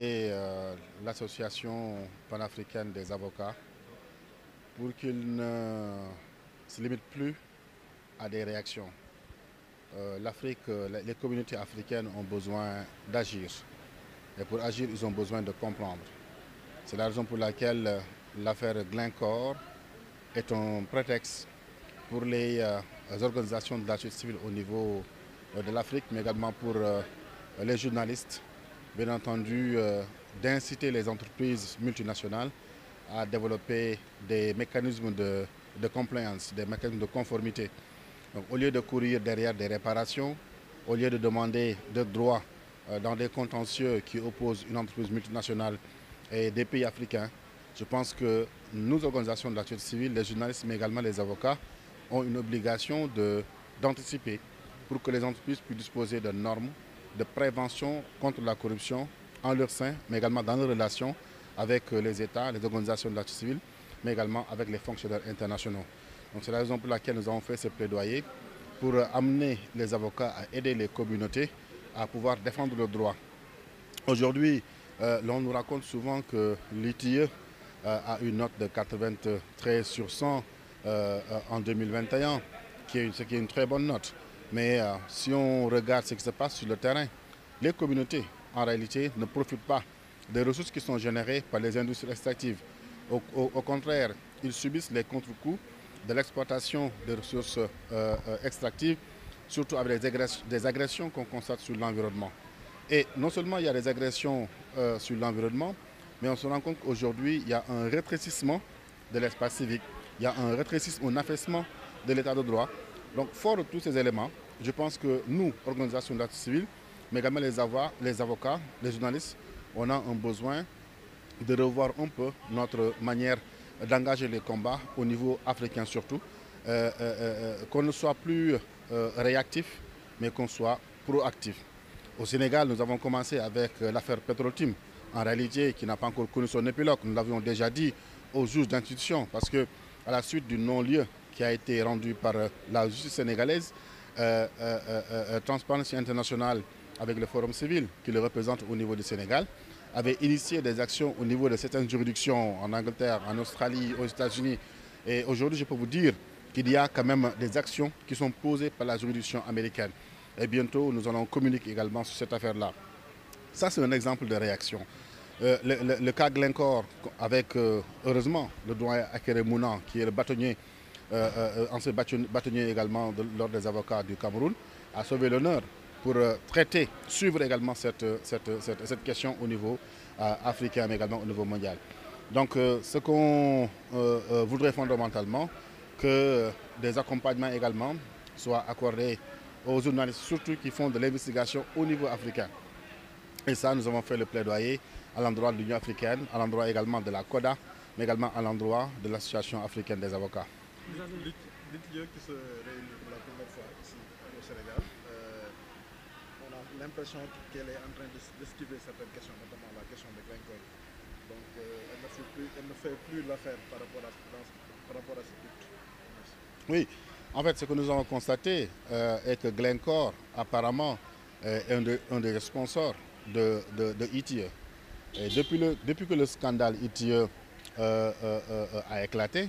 et l'association panafricaine des avocats pour qu'ils ne se limitent plus à des réactions. Les communautés africaines ont besoin d'agir. Et pour agir, ils ont besoin de comprendre. C'est la raison pour laquelle l'affaire Glencore est un prétexte pour les organisations de la société civile au niveau de l'Afrique, mais également pour les journalistes, bien entendu, d'inciter les entreprises multinationales à développer des mécanismes de compliance, des mécanismes de conformité. Donc, au lieu de courir derrière des réparations, au lieu de demander des droits dans des contentieux qui opposent une entreprise multinationale et des pays africains, je pense que nous, organisations de la société civile, les journalistes, mais également les avocats, ont une obligation d'anticiper pour que les entreprises puissent disposer de normes de prévention contre la corruption en leur sein, mais également dans leurs relations avec les États, les organisations de la société civile, mais également avec les fonctionnaires internationaux. Donc c'est la raison pour laquelle nous avons fait ce plaidoyer pour amener les avocats à aider les communautés à pouvoir défendre leurs droits. Aujourd'hui, l'on nous raconte souvent que l'ITIE a une note de 93 sur 100 en 2021, ce qui est une très bonne note. Mais si on regarde ce qui se passe sur le terrain, les communautés, en réalité, ne profitent pas des ressources qui sont générées par les industries extractives. Au contraire, ils subissent les contre-coups de l'exploitation des ressources extractives, surtout avec des agressions qu'on constate sur l'environnement. Et non seulement il y a des agressions sur l'environnement, mais on se rend compte qu'aujourd'hui, il y a un rétrécissement de l'espace civique, il y a un rétrécissement, un affaissement de l'état de droit. Donc, fort de tous ces éléments, je pense que nous, organisations de la société civile, mais également les avocats, les journalistes, on a un besoin de revoir un peu notre manière d'engager les combats au niveau africain surtout, qu'on ne soit plus réactif, mais qu'on soit proactif. Au Sénégal, nous avons commencé avec l'affaire Petrotim, en réalité qui n'a pas encore connu son épilogue. Nous l'avions déjà dit aux juges d'institution, parce que à la suite du non-lieu qui a été rendu par la justice sénégalaise, Transparency International, avec le Forum civil qui le représente au niveau du Sénégal, avait initié des actions au niveau de certaines juridictions en Angleterre, en Australie, aux États-Unis. Et aujourd'hui, je peux vous dire qu'il y a quand même des actions qui sont posées par la juridiction américaine. Et bientôt, nous allons communiquer également sur cette affaire-là. Ça, c'est un exemple de réaction. Le cas Glencore, avec heureusement le doyen Akere Mounan, qui est le bâtonnier, ancien bâtonnier également de l'ordre des avocats du Cameroun, a sauvé l'honneur pour traiter, suivre également cette question au niveau africain, mais également au niveau mondial. Donc, ce qu'on voudrait fondamentalement, que des accompagnements également soient accordés aux journalistes, surtout qui font de l'investigation au niveau africain. Et ça, nous avons fait le plaidoyer à l'endroit de l'Union africaine, à l'endroit également de la CODA, mais également à l'endroit de l'Association africaine des avocats. L'ITIE qui se réunit pour la première fois ici au Sénégal, on a l'impression qu'elle est en train d'esquiver certaines questions, notamment la question de Glencore. Donc elle ne fait plus l'affaire par rapport à ce but. Oui, en fait, ce que nous avons constaté est que Glencore, apparemment, est un des sponsors de ITIE. Et depuis que le scandale ITIE a éclaté,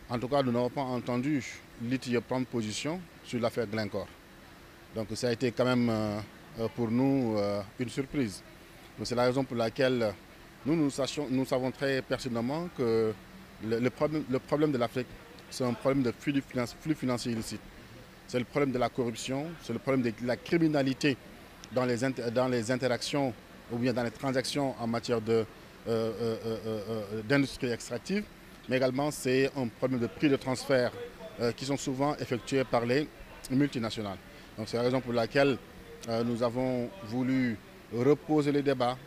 en tout cas, nous n'avons pas entendu l'ITIE prendre position sur l'affaire Glencore. Donc ça a été quand même pour nous une surprise. C'est la raison pour laquelle nous savons très pertinemment que le problème de l'Afrique, c'est un problème de flux financiers illicites. C'est le problème de la corruption, c'est le problème de la criminalité dans les interactions ou bien dans les transactions en matière d'industrie extractive, mais également c'est un problème de prix de transfert qui sont souvent effectués par les multinationales. Donc c'est la raison pour laquelle nous avons voulu reposer les débats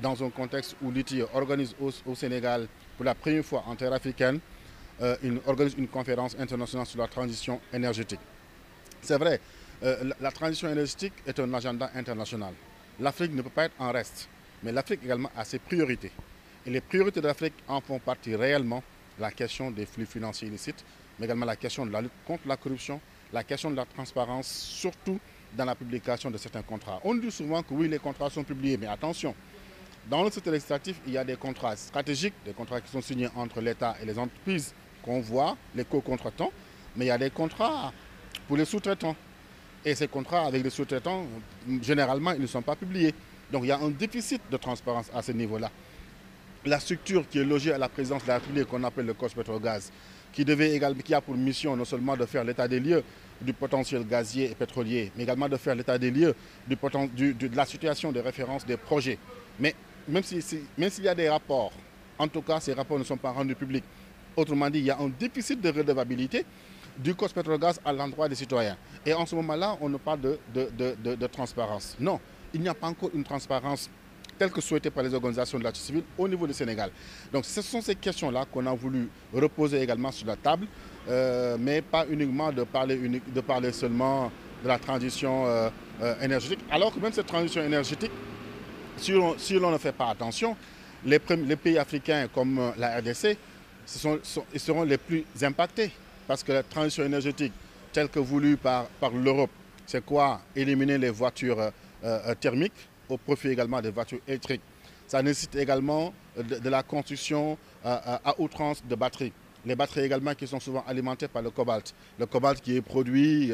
dans un contexte où l'ITIE organise au Sénégal pour la première fois en terre africaine organise une conférence internationale sur la transition énergétique. C'est vrai, la transition énergétique est un agenda international. L'Afrique ne peut pas être en reste, mais l'Afrique également a ses priorités. Et les priorités de l'Afrique en font partie réellement la question des flux financiers illicites, mais également la question de la lutte contre la corruption, la question de la transparence, surtout dans la publication de certains contrats. On dit souvent que oui, les contrats sont publiés, mais attention, Dans le secteur extractif, il y a des contrats stratégiques, des contrats qui sont signés entre l'État et les entreprises qu'on voit, les co-contractants, mais il y a des contrats pour les sous-traitants. Et ces contrats avec les sous-traitants, généralement, ils ne sont pas publiés. Donc il y a un déficit de transparence à ce niveau-là. La structure qui est logée à la présidence de la République, qu'on appelle le COS-Petrogaz, qui a pour mission non seulement de faire l'état des lieux du potentiel gazier et pétrolier, mais également de faire l'état des lieux de la situation de référence des projets. Mais même s'il y a des rapports, en tout cas, ces rapports ne sont pas rendus publics. Autrement dit, il y a un déficit de redevabilité du COS-Petrogaz à l'endroit des citoyens. Et en ce moment-là, on ne parle de transparence. Non, il n'y a pas encore une transparence telle que souhaitée par les organisations de la société civile au niveau du Sénégal. Donc ce sont ces questions-là qu'on a voulu reposer également sur la table, mais pas uniquement de parler seulement de la transition énergétique, alors que même cette transition énergétique, si l'on ne fait pas attention, les pays africains comme la RDC, ils seront les plus impactés. Parce que la transition énergétique, telle que voulue par l'Europe, c'est quoi? Éliminer les voitures thermiques au profit également des voitures électriques. Ça nécessite également de la construction à outrance de batteries. Les batteries également qui sont souvent alimentées par le cobalt. Le cobalt qui est produit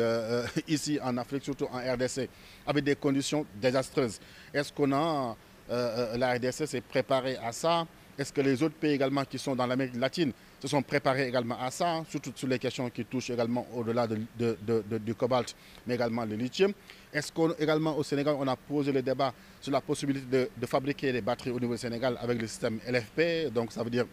ici en Afrique, surtout en RDC, avec des conditions désastreuses. Est-ce qu'on a... la RDC s'est préparée à ça? Est-ce que les autres pays également qui sont dans l'Amérique latine se sont préparés également à ça, surtout sur les questions qui touchent également au-delà du cobalt, mais également le lithium? Est-ce qu'également au Sénégal, on a posé le débat sur la possibilité de fabriquer des batteries au niveau du Sénégal avec le système LFP, donc ça veut dire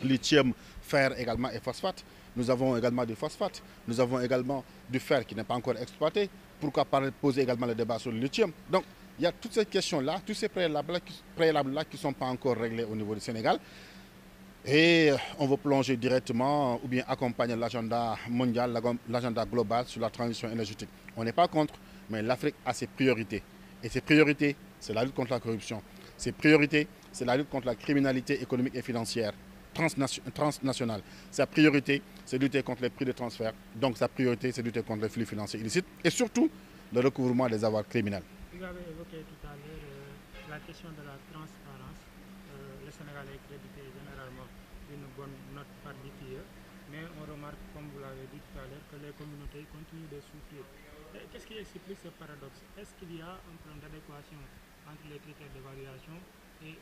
lithium, fer également et phosphate. Nous avons également du phosphate, nous avons également du fer qui n'est pas encore exploité. Pourquoi pas poser également le débat sur le lithium? Donc, il y a toutes ces questions-là, tous ces préalables-là qui ne sont pas encore réglés au niveau du Sénégal. Et on veut plonger directement ou bien accompagner l'agenda mondial, l'agenda global sur la transition énergétique. On n'est pas contre, mais l'Afrique a ses priorités. Et ses priorités, c'est la lutte contre la corruption. Ses priorités, c'est la lutte contre la criminalité économique et financière transnationale. Sa priorité, c'est de lutter contre les prix de transfert. Donc sa priorité, c'est de lutter contre les flux financiers illicites et surtout le recouvrement des avoirs criminels. Vous avez évoqué tout à l'heure la question de la transparence. Le Sénégal est crédité généralement d'une bonne note par l'ITIE, mais on remarque, comme vous l'avez dit tout à l'heure, que les communautés continuent de souffrir. Qu'est-ce qui explique ce paradoxe? Est-ce qu'il y a un problème d'adéquation entre les critères d'évaluation et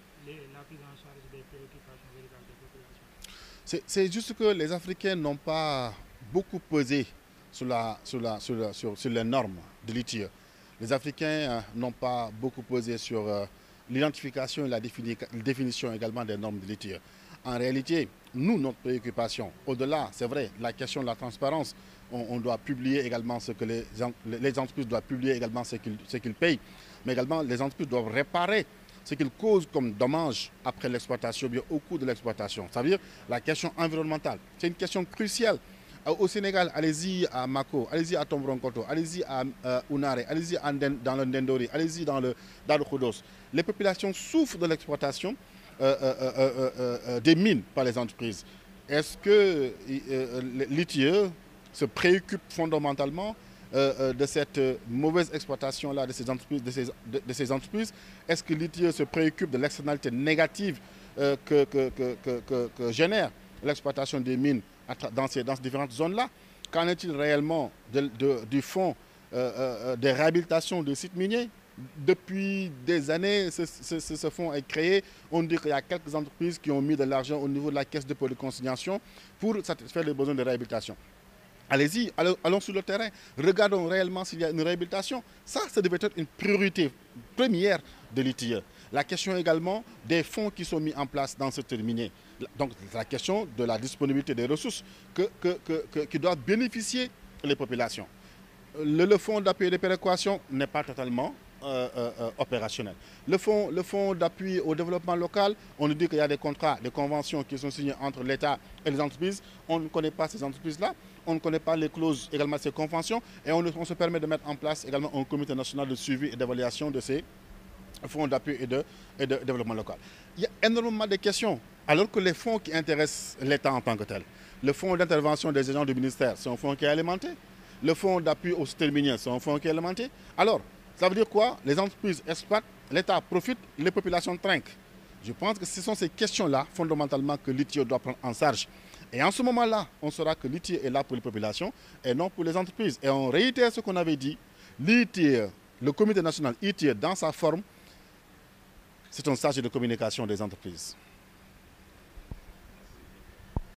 la prise en charge des préoccupations véritables des populations? C'est juste que les Africains n'ont pas beaucoup pesé sur les normes de l'ITIE. Les Africains n'ont pas beaucoup pesé sur l'identification et la définition également des normes de l'ITIE. En réalité, nous, notre préoccupation, au-delà, c'est vrai, la question de la transparence, on doit publier également ce que les entreprises doivent publier également ce qu'ils payent, mais également les entreprises doivent réparer ce qu'ils causent comme dommages après l'exploitation, bien au cours de l'exploitation. Ça veut dire la question environnementale. C'est une question cruciale. Au Sénégal, allez-y à Mako, allez-y à Tombronkoto, allez-y à Unare, allez-y dans le Ndendori, allez-y dans le Koudos. Les populations souffrent de l'exploitation des mines par les entreprises. Est-ce que l'ITIE se préoccupe fondamentalement de cette mauvaise exploitation-là de ces entreprises? Est-ce que l'ITIE se préoccupe de l'externalité négative que génère l'exploitation des mines dans ces différentes zones-là? Qu'en est-il réellement du fonds des réhabilitations de sites miniers? Depuis des années, ce fonds est créé. On dit qu'il y a quelques entreprises qui ont mis de l'argent au niveau de la caisse de dépôt de consignation pour satisfaire les besoins de réhabilitation. Allez-y, allons sur le terrain, regardons réellement s'il y a une réhabilitation. Ça devait être une priorité première de l'ITIE. La question également des fonds qui sont mis en place dans ce secteur minier. Donc la question de la disponibilité des ressources qui doivent bénéficier les populations. Le fonds d'appui et de péréquation n'est pas totalement opérationnel. Le fonds d'appui au développement local, on nous dit qu'il y a des contrats, des conventions qui sont signés entre l'État et les entreprises. On ne connaît pas ces entreprises-là, on ne connaît pas les clauses également de ces conventions et on se permet de mettre en place également un comité national de suivi et d'évaluation de ces fonds d'appui et de développement local. Il y a énormément de questions, alors que les fonds qui intéressent l'État en tant que tel, le fonds d'intervention des agents du ministère, c'est un fonds qui est alimenté. Le fonds d'appui au secteur minier, c'est un fonds qui est alimenté. Alors, ça veut dire quoi? Les entreprises exploitent l'État profite, les populations trinquent. Je pense que ce sont ces questions-là, fondamentalement, que l'ITIE doit prendre en charge. Et en ce moment-là, on saura que l'ITIE est là pour les populations et non pour les entreprises. Et on réitère ce qu'on avait dit. L'ITIE, le comité national ITIE, dans sa forme, c'est un stage de communication des entreprises.